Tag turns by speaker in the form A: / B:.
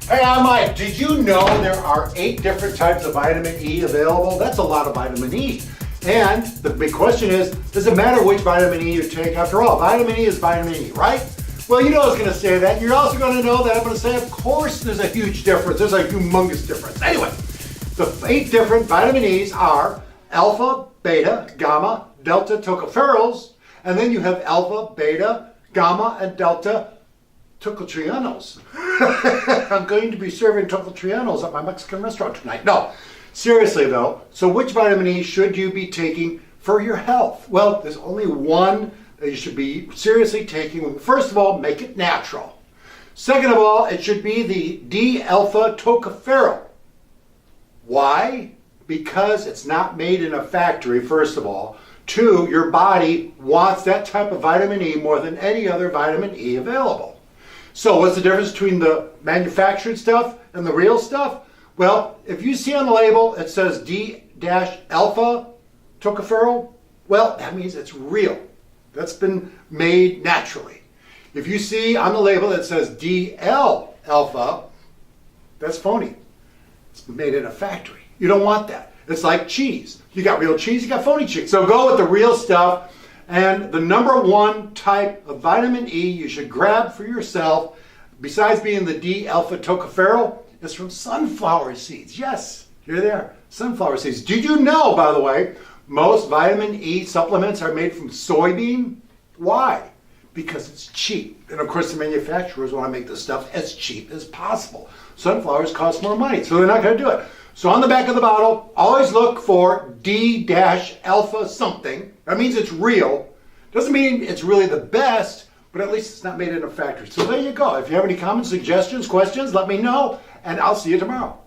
A: Hey, I'm Mike. Did you know there are 8 different types of vitamin E available? That's a lot of vitamin E. And the big question is, does it matter which vitamin E you take? After all, vitamin E is vitamin E, right? Well, you know I was going to say that. You're also going to know that I'm going to say, of course, there's a huge difference. There's a humongous difference. Anyway, the 8 different vitamin E's are alpha, beta, gamma, delta tocopherols, and then you have alpha, beta, gamma, and delta tocotrienols. I'm going to be serving tocotrienols at my Mexican restaurant tonight. No, seriously though, so which vitamin E should you be taking for your health? Well, there's only one that you should be seriously taking. First of all, make it natural. Second of all, it should be the D-alpha tocopherol. Why? Because it's not made in a factory, first of all. 2, your body wants that type of vitamin E more than any other vitamin E available. So what's the difference between the manufactured stuff and the real stuff? Well, if you see on the label it says D-alpha tocopherol, well, that means it's real. That's been made naturally. If you see on the label that says DL-alpha, that's phony. It's made in a factory. You don't want that. It's like cheese. You got real cheese, you got phony cheese. So go with the real stuff. And the number 1 type of vitamin E you should grab for yourself, besides being the D-alpha tocopherol, is from sunflower seeds. Yes, you're there. Sunflower seeds. Did you know, by the way, most vitamin E supplements are made from soybean? Why? Because it's cheap. And of course the manufacturers want to make this stuff as cheap as possible. Sunflowers cost more money, so they're not going to do it. So on the back of the bottle, always look for D-alpha something. That means it's real. Doesn't mean it's really the best, but at least it's not made in a factory. So there you go. If you have any comments, suggestions, questions, let me know, and I'll see you tomorrow.